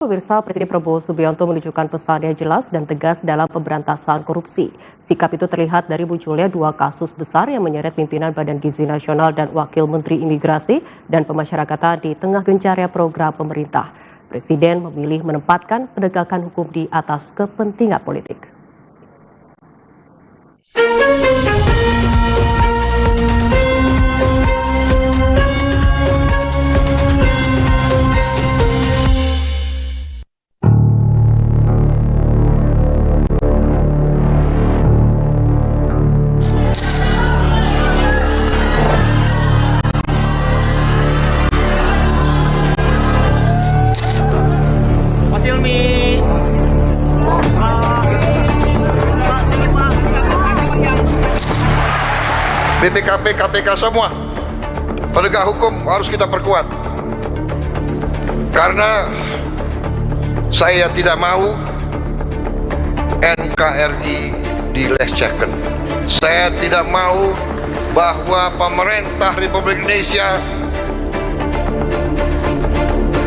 Pemirsa, Presiden Prabowo Subianto menunjukkan pesan yang jelas dan tegas dalam pemberantasan korupsi. Sikap itu terlihat dari munculnya dua kasus besar yang menyeret pimpinan Badan Gizi Nasional dan Wakil Menteri Imigrasi dan Pemasyarakatan di tengah gencarnya program pemerintah. Presiden memilih menempatkan penegakan hukum di atas kepentingan politik. BPKP, KPK semua penegak hukum harus kita perkuat, karena saya tidak mau NKRI dilecehkan. Saya tidak mau bahwa pemerintah Republik Indonesia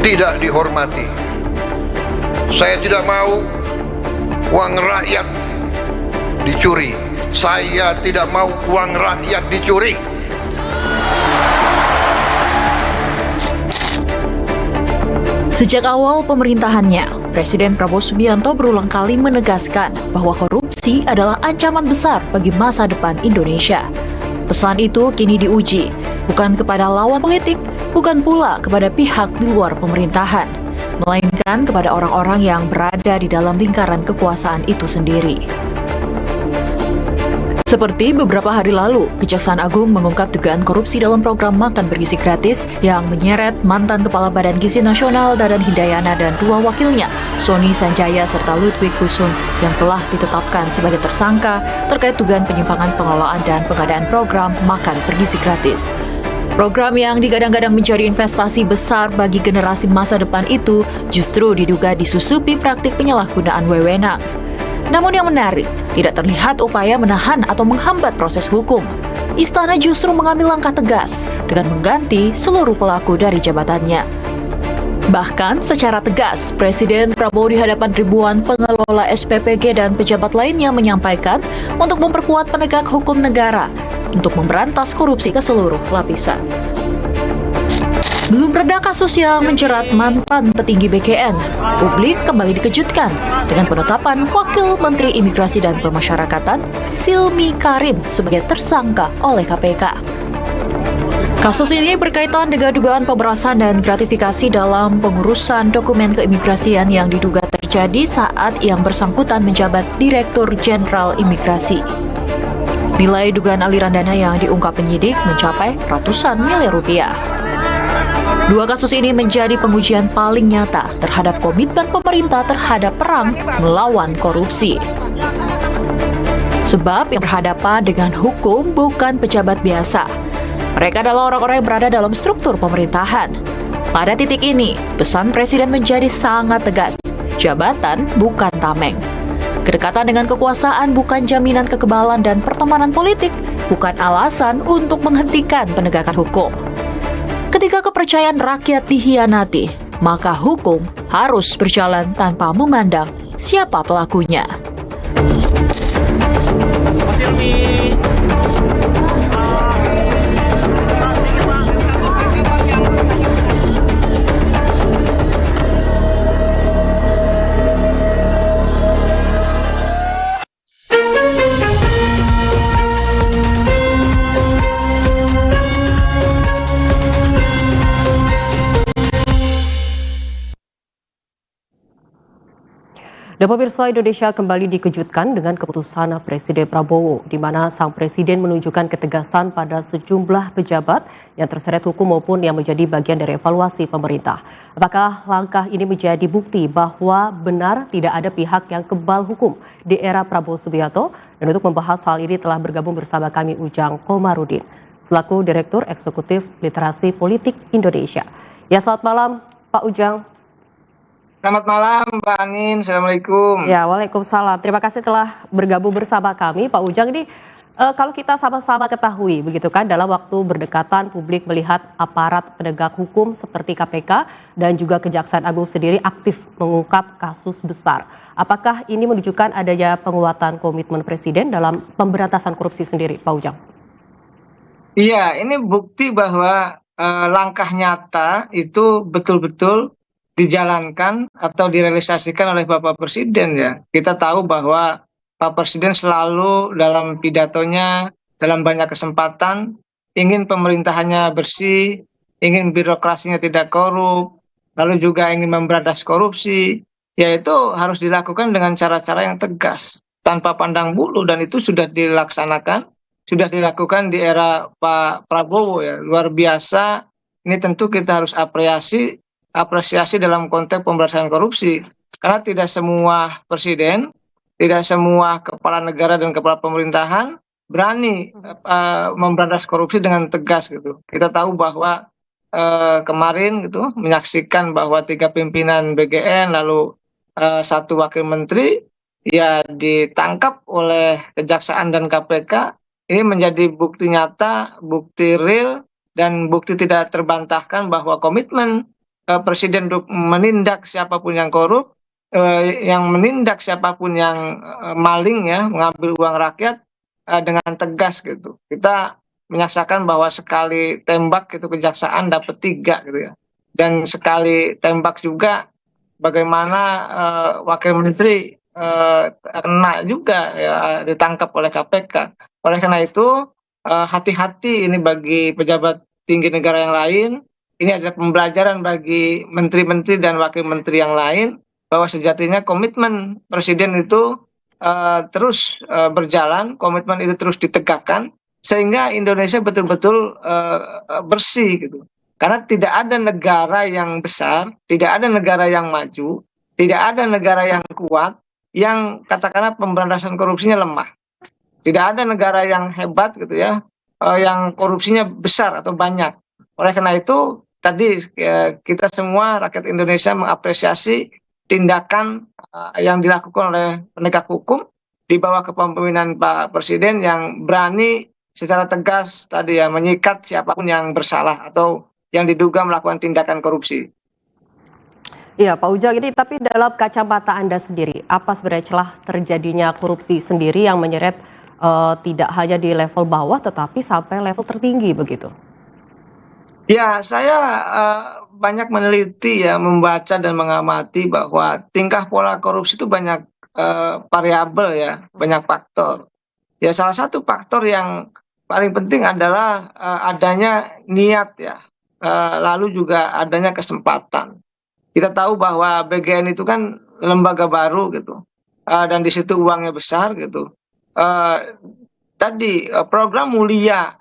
tidak dihormati. Saya tidak mau uang rakyat dicuri. Saya tidak mau uang rakyat dicuri. Sejak awal pemerintahannya, Presiden Prabowo Subianto berulang kali menegaskan bahwa korupsi adalah ancaman besar bagi masa depan Indonesia. Pesan itu kini diuji, bukan kepada lawan politik, bukan pula kepada pihak di luar pemerintahan, melainkan kepada orang-orang yang berada di dalam lingkaran kekuasaan itu sendiri. Seperti beberapa hari lalu, Kejaksaan Agung mengungkap dugaan korupsi dalam program makan bergizi gratis yang menyeret mantan Kepala Badan Gizi Nasional Dadan Hidayana dan dua wakilnya, Sony Sanjaya serta Ludwig Kusum, yang telah ditetapkan sebagai tersangka terkait dugaan penyimpangan pengelolaan dan pengadaan program makan bergizi gratis. Program yang digadang-gadang menjadi investasi besar bagi generasi masa depan itu justru diduga disusupi praktik penyalahgunaan wewenang. Namun yang menarik, tidak terlihat upaya menahan atau menghambat proses hukum. Istana justru mengambil langkah tegas dengan mengganti seluruh pelaku dari jabatannya. Bahkan secara tegas, Presiden Prabowo di hadapan ribuan pengelola SPPG dan pejabat lainnya menyampaikan untuk memperkuat penegak hukum negara untuk memberantas korupsi ke seluruh lapisan. Belum reda kasus yang menjerat mantan petinggi BKN, publik kembali dikejutkan dengan penetapan Wakil Menteri Imigrasi dan Pemasyarakatan Silmi Karim sebagai tersangka oleh KPK. Kasus ini berkaitan dengan dugaan pemerasan dan gratifikasi dalam pengurusan dokumen keimigrasian yang diduga terjadi saat yang bersangkutan menjabat Direktur Jenderal Imigrasi. Nilai dugaan aliran dana yang diungkap penyidik mencapai ratusan miliar rupiah. Dua kasus ini menjadi pengujian paling nyata terhadap komitmen pemerintah terhadap perang melawan korupsi. Sebab yang berhadapan dengan hukum bukan pejabat biasa. Mereka adalah orang-orang yang berada dalam struktur pemerintahan. Pada titik ini, pesan Presiden menjadi sangat tegas. Jabatan bukan tameng. Kedekatan dengan kekuasaan bukan jaminan kekebalan dan pertemanan politik, bukan alasan untuk menghentikan penegakan hukum. Ketika kepercayaan rakyat dihianati, maka hukum harus berjalan tanpa memandang siapa pelakunya. Dan pemirsa, Indonesia kembali dikejutkan dengan keputusan Presiden Prabowo, di mana sang presiden menunjukkan ketegasan pada sejumlah pejabat yang terseret hukum maupun yang menjadi bagian dari evaluasi pemerintah. Apakah langkah ini menjadi bukti bahwa benar tidak ada pihak yang kebal hukum di era Prabowo Subianto? Dan untuk membahas hal ini telah bergabung bersama kami Ujang Komarudin, selaku Direktur Eksekutif Literasi Politik Indonesia. Ya, selamat malam Pak Ujang. Selamat malam Mbak Anin, Assalamualaikum. Ya, waalaikumsalam. Terima kasih telah bergabung bersama kami. Pak Ujang, ini Kalau kita sama-sama ketahui begitu kan dalam waktu berdekatan publik melihat aparat penegak hukum seperti KPK dan juga Kejaksaan Agung sendiri aktif mengungkap kasus besar. Apakah ini menunjukkan adanya penguatan komitmen Presiden dalam pemberantasan korupsi sendiri, Pak Ujang? Iya, ini bukti bahwa langkah nyata itu betul-betul dijalankan atau direalisasikan oleh Bapak Presiden ya. Kita tahu bahwa Pak Presiden selalu dalam pidatonya, dalam banyak kesempatan, ingin pemerintahannya bersih, ingin birokrasinya tidak korup, lalu juga ingin memberantas korupsi, yaitu harus dilakukan dengan cara-cara yang tegas, tanpa pandang bulu, dan itu sudah dilaksanakan, sudah dilakukan di era Pak Prabowo ya, luar biasa. Ini tentu kita harus apresiasi dalam konteks pemberantasan korupsi, karena tidak semua presiden, tidak semua kepala negara dan kepala pemerintahan berani memberantas korupsi dengan tegas gitu. Kita tahu bahwa kemarin gitu menyaksikan bahwa 3 pimpinan BGN lalu 1 wakil menteri ya ditangkap oleh Kejaksaan dan KPK. Ini menjadi bukti nyata, bukti real, dan bukti tidak terbantahkan bahwa komitmen Presiden untuk menindak siapapun yang korup, yang menindak siapapun yang maling ya, mengambil uang rakyat dengan tegas gitu. Kita menyaksikan bahwa sekali tembak itu Kejaksaan dapat 3 gitu ya. Dan sekali tembak juga bagaimana wakil menteri kena juga ya, ditangkap oleh KPK. Oleh karena itu hati-hati ini bagi pejabat tinggi negara yang lain. Ini adalah pembelajaran bagi menteri-menteri dan wakil menteri yang lain, bahwa sejatinya komitmen Presiden itu terus berjalan, komitmen itu terus ditegakkan, sehingga Indonesia betul-betul bersih gitu. Karena tidak ada negara yang besar, tidak ada negara yang maju, tidak ada negara yang kuat, yang katakanlah pemberantasan korupsinya lemah. Tidak ada negara yang hebat gitu ya, yang korupsinya besar atau banyak. Oleh karena itu, tadi kita semua rakyat Indonesia mengapresiasi tindakan yang dilakukan oleh penegak hukum di bawah kepemimpinan Pak Presiden yang berani secara tegas tadi ya menyikat siapapun yang bersalah atau yang diduga melakukan tindakan korupsi. Iya, Pak Ujang, ini tapi dalam kacamata Anda sendiri, apa sebenarnya celah terjadinya korupsi sendiri yang menyeret tidak hanya di level bawah tetapi sampai level tertinggi begitu? Ya, saya banyak meneliti ya, membaca dan mengamati bahwa tingkah pola korupsi itu banyak variabel ya, banyak faktor. Ya, salah satu faktor yang paling penting adalah adanya niat ya, lalu juga adanya kesempatan. Kita tahu bahwa BGN itu kan lembaga baru gitu, dan di situ uangnya besar gitu. Tadi program mulia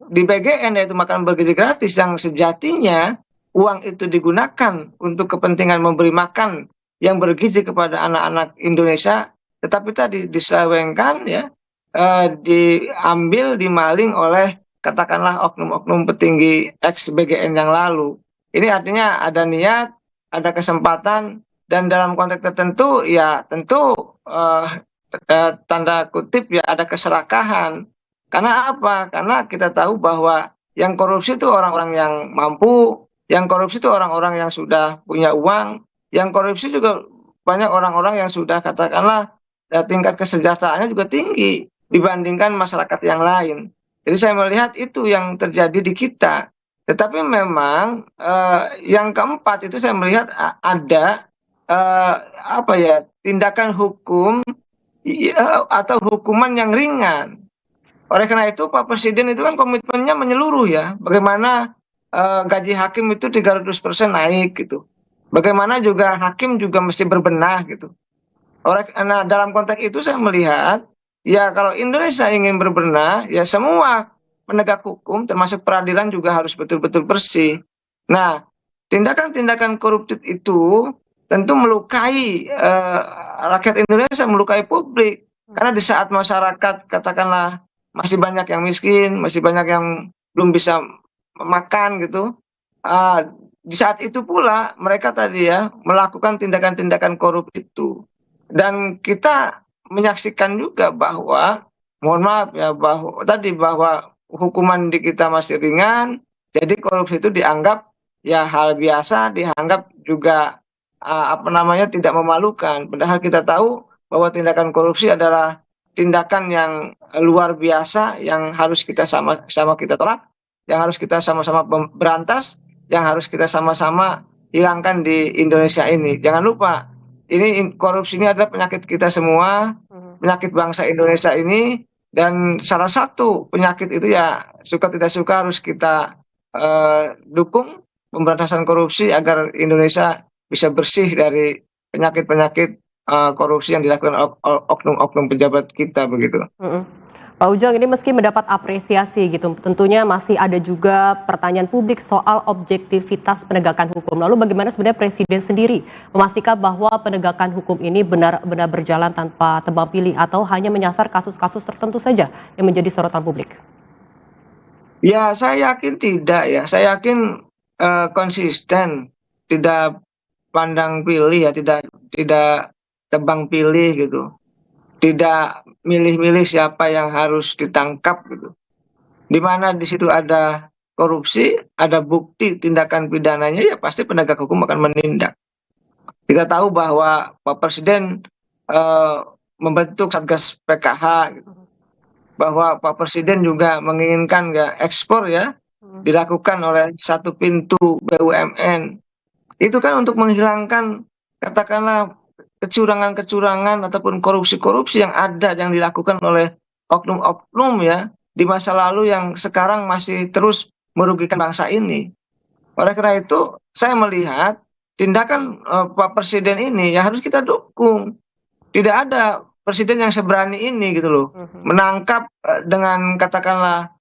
di BGN yaitu makan bergizi gratis yang sejatinya uang itu digunakan untuk kepentingan memberi makan yang bergizi kepada anak-anak Indonesia, tetapi tadi diselewengkan ya, diambil, dimaling oleh katakanlah oknum-oknum petinggi ex BGN yang lalu. Ini artinya ada niat, ada kesempatan, dan dalam konteks tertentu ya tentu tanda kutip ya ada keserakahan. Karena apa? Karena kita tahu bahwa yang korupsi itu orang-orang yang mampu, yang korupsi itu orang-orang yang sudah punya uang, yang korupsi juga banyak orang-orang yang sudah katakanlah tingkat kesejahteraannya juga tinggi dibandingkan masyarakat yang lain. Jadi saya melihat itu yang terjadi di kita. Tetapi memang yang keempat itu saya melihat ada tindakan hukum atau hukuman yang ringan. Oleh karena itu Pak Presiden itu kan komitmennya menyeluruh ya. Bagaimana gaji hakim itu 300% naik gitu. Bagaimana juga hakim juga mesti berbenah gitu. Nah, dalam konteks itu saya melihat ya kalau Indonesia ingin berbenah ya semua penegak hukum termasuk peradilan juga harus betul-betul bersih. Nah, tindakan-tindakan koruptif itu tentu melukai rakyat Indonesia, melukai publik. Karena di saat masyarakat katakanlah masih banyak yang miskin, masih banyak yang belum bisa makan gitu. Di saat itu pula mereka tadi ya melakukan tindakan-tindakan korup itu. Dan kita menyaksikan juga bahwa mohon maaf ya, bahwa hukuman di kita masih ringan, jadi korupsi itu dianggap ya hal biasa, dianggap juga tidak memalukan. Padahal kita tahu bahwa tindakan korupsi adalah tindakan yang luar biasa, yang harus kita sama-sama kita tolak, yang harus kita sama-sama berantas, yang harus kita sama-sama hilangkan di Indonesia ini. Jangan lupa, korupsi ini adalah penyakit kita semua, penyakit bangsa Indonesia ini, dan salah satu penyakit itu ya suka tidak suka harus kita dukung pemberantasan korupsi agar Indonesia bisa bersih dari penyakit-penyakit korupsi yang dilakukan oknum-oknum pejabat kita begitu. Pak Ujang, ini meski mendapat apresiasi gitu, tentunya masih ada juga pertanyaan publik soal objektivitas penegakan hukum. Lalu bagaimana sebenarnya Presiden sendiri memastikan bahwa penegakan hukum ini benar-benar berjalan tanpa tebang pilih atau hanya menyasar kasus-kasus tertentu saja yang menjadi sorotan publik? Ya, saya yakin tidak ya. Saya yakin konsisten, tidak pandang pilih ya, tidak tebang pilih gitu. Tidak milih-milih siapa yang harus ditangkap gitu. Di mana di situ ada korupsi, ada bukti tindakan pidananya, ya pasti penegak hukum akan menindak. Kita tahu bahwa Pak Presiden membentuk Satgas PKH gitu. Bahwa Pak Presiden juga menginginkan ekspor ya dilakukan oleh satu pintu BUMN. Itu kan untuk menghilangkan katakanlah kecurangan-kecurangan ataupun korupsi-korupsi yang ada yang dilakukan oleh oknum-oknum ya di masa lalu yang sekarang masih terus merugikan bangsa ini. Oleh karena itu saya melihat tindakan Pak Presiden ini ya harus kita dukung. Tidak ada presiden yang seberani ini gitu loh, menangkap dengan katakanlah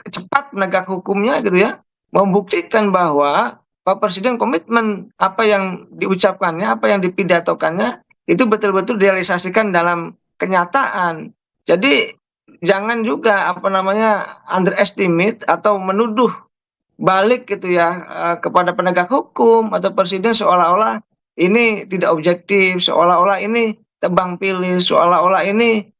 cepat penegak hukumnya gitu ya, membuktikan bahwa Pak Presiden komitmen apa yang diucapkannya, apa yang dipidatokannya itu betul-betul direalisasikan dalam kenyataan. Jadi jangan juga underestimate atau menuduh balik gitu ya kepada penegak hukum atau presiden seolah-olah ini tidak objektif, seolah-olah ini tebang pilih, seolah-olah ini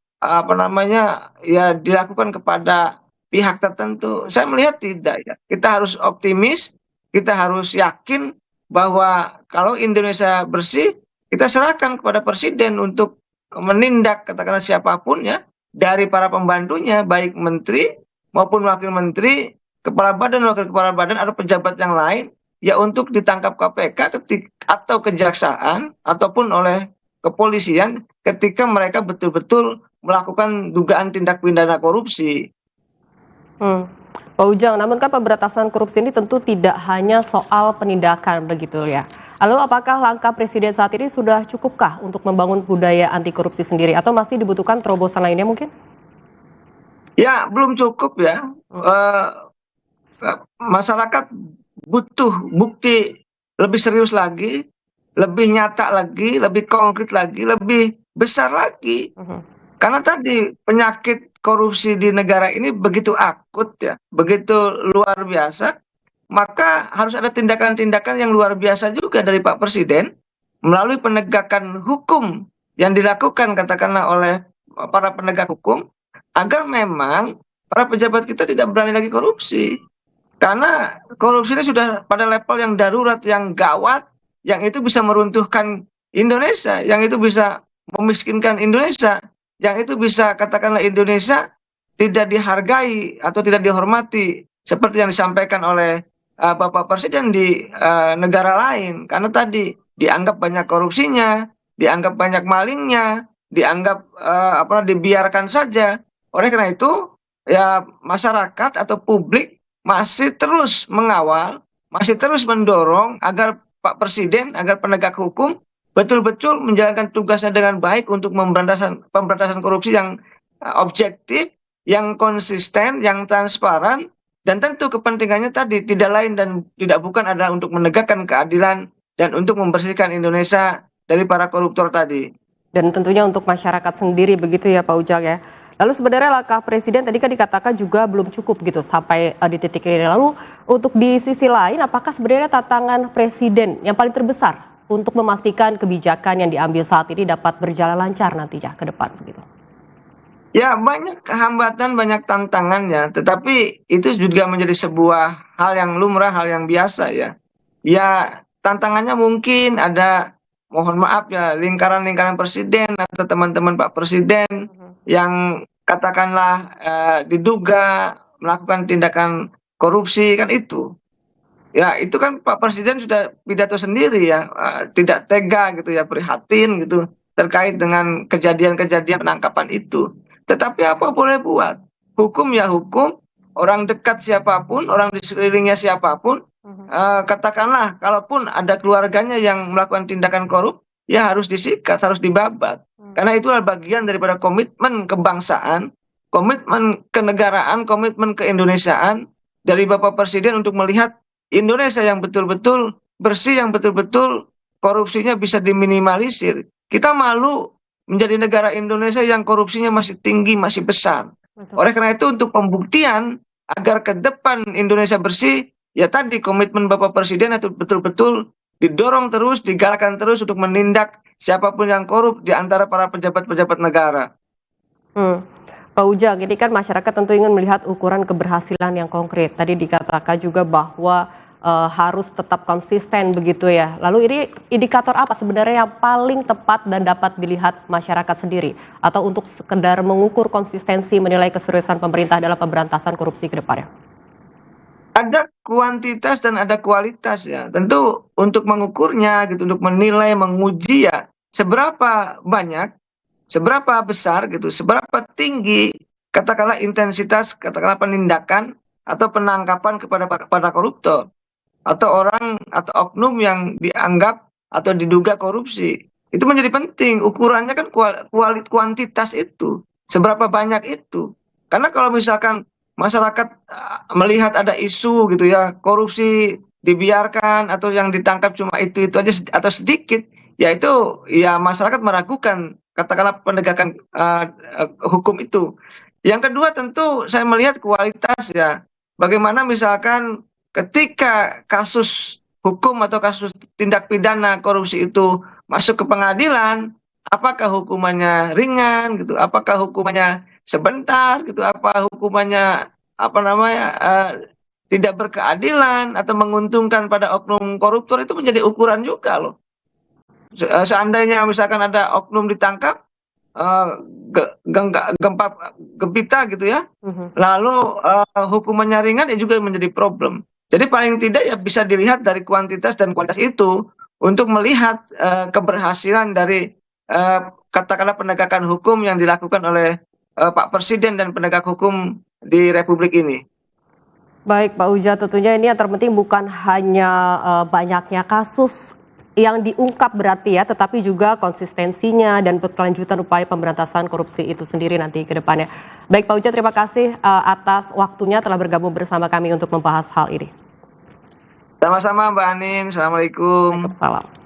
ya dilakukan kepada pihak tertentu. Saya melihat tidak ya. Kita harus optimis. Kita harus yakin bahwa kalau Indonesia bersih, kita serahkan kepada Presiden untuk menindak katakanlah siapapun ya, dari para pembantunya, baik menteri maupun wakil menteri, kepala badan, wakil kepala badan, atau pejabat yang lain, ya untuk ditangkap KPK atau kejaksaan, ataupun oleh kepolisian ketika mereka betul-betul melakukan dugaan tindak pidana korupsi. Pak Ujang, namun kan pemberantasan korupsi ini tentu tidak hanya soal penindakan begitu ya. Lalu apakah langkah Presiden saat ini sudah cukupkah untuk membangun budaya anti korupsi sendiri atau masih dibutuhkan terobosan lainnya mungkin? Ya, belum cukup ya. Masyarakat butuh bukti lebih serius lagi, lebih nyata lagi, lebih konkret lagi, lebih besar lagi. Karena tadi penyakit korupsi di negara ini begitu akut ya, begitu luar biasa, maka harus ada tindakan-tindakan yang luar biasa juga dari Pak Presiden melalui penegakan hukum yang dilakukan katakanlah oleh para penegak hukum agar memang para pejabat kita tidak berani lagi korupsi. Karena korupsi ini sudah pada level yang darurat, yang gawat, yang itu bisa meruntuhkan Indonesia, yang itu bisa memiskinkan Indonesia, yang itu bisa katakanlah Indonesia tidak dihargai atau tidak dihormati seperti yang disampaikan oleh Bapak Presiden di negara lain. Karena tadi dianggap banyak korupsinya, dianggap banyak malingnya, dianggap dibiarkan saja. Oleh karena itu ya masyarakat atau publik masih terus mengawal, masih terus mendorong agar Pak Presiden, agar penegak hukum betul-betul menjalankan tugasnya dengan baik untuk pemberantasan korupsi yang objektif, yang konsisten, yang transparan, dan tentu kepentingannya tadi tidak lain dan tidak bukan adalah untuk menegakkan keadilan dan untuk membersihkan Indonesia dari para koruptor tadi. Dan tentunya untuk masyarakat sendiri begitu ya Pak Ujang ya. Lalu sebenarnya langkah Presiden tadi kan dikatakan juga belum cukup gitu sampai di titik ini. Lalu untuk di sisi lain apakah sebenarnya tantangan Presiden yang paling terbesar untuk memastikan kebijakan yang diambil saat ini dapat berjalan lancar nantinya ke depan begitu? Ya, banyak hambatan, banyak tantangan ya, tetapi itu juga menjadi sebuah hal yang lumrah, hal yang biasa ya. Ya, tantangannya mungkin ada, mohon maaf ya, lingkaran-lingkaran presiden atau teman-teman Pak Presiden yang katakanlah diduga melakukan tindakan korupsi kan itu. Ya, itu kan Pak Presiden sudah pidato sendiri ya, tidak tega gitu ya, prihatin gitu terkait dengan kejadian-kejadian penangkapan itu. Tetapi apa boleh buat? Hukum ya hukum, orang dekat siapapun, orang di sekelilingnya siapapun, katakanlah kalaupun ada keluarganya yang melakukan tindakan korup, ya harus disikat, harus dibabat. Karena itu adalah bagian daripada komitmen kebangsaan, komitmen kenegaraan, komitmen keindonesiaan dari Bapak Presiden untuk melihat Indonesia yang betul-betul bersih, yang betul-betul korupsinya bisa diminimalisir. Kita malu menjadi negara Indonesia yang korupsinya masih tinggi, masih besar. Betul. Oleh karena itu untuk pembuktian agar ke depan Indonesia bersih, ya tadi komitmen Bapak Presiden itu betul-betul didorong terus, digalakkan terus untuk menindak siapapun yang korup di antara para pejabat-pejabat negara. Pak Ujang, ini kan masyarakat tentu ingin melihat ukuran keberhasilan yang konkret. Tadi dikatakan juga bahwa harus tetap konsisten begitu ya. Lalu ini indikator apa sebenarnya yang paling tepat dan dapat dilihat masyarakat sendiri? Atau untuk sekedar mengukur konsistensi menilai keseriusan pemerintah dalam pemberantasan korupsi ke depannya? Ada kuantitas dan ada kualitas ya. Tentu untuk mengukurnya gitu, untuk menilai, menguji ya seberapa banyak, seberapa besar gitu, seberapa tinggi katakanlah intensitas katakanlah penindakan atau penangkapan kepada koruptor atau orang atau oknum yang dianggap atau diduga korupsi. Itu menjadi penting. Ukurannya kan kuantitas itu. Seberapa banyak itu. Karena kalau misalkan masyarakat melihat ada isu gitu ya, korupsi dibiarkan atau yang ditangkap cuma itu aja atau sedikit, ya itu ya masyarakat meragukan katakanlah penegakan hukum itu. Yang kedua tentu saya melihat kualitas ya. Bagaimana misalkan ketika kasus hukum atau kasus tindak pidana korupsi itu masuk ke pengadilan, apakah hukumannya ringan gitu, apakah hukumannya sebentar gitu, apa hukumannya tidak berkeadilan atau menguntungkan pada oknum koruptor, itu menjadi ukuran juga loh. Seandainya misalkan ada oknum ditangkap gempita gitu ya, lalu hukumannya ringan ya juga menjadi problem. Jadi paling tidak ya bisa dilihat dari kuantitas dan kualitas itu untuk melihat keberhasilan dari katakanlah penegakan hukum yang dilakukan oleh Pak Presiden dan penegak hukum di Republik ini. Baik Pak Uja, tentunya ini yang terpenting bukan hanya banyaknya kasus yang diungkap berarti ya, tetapi juga konsistensinya dan berkelanjutan upaya pemberantasan korupsi itu sendiri nanti ke depannya. Baik Pak Uja, terima kasih atas waktunya telah bergabung bersama kami untuk membahas hal ini. Sama-sama Mbak Anin, Assalamualaikum. Waalaikumsalam.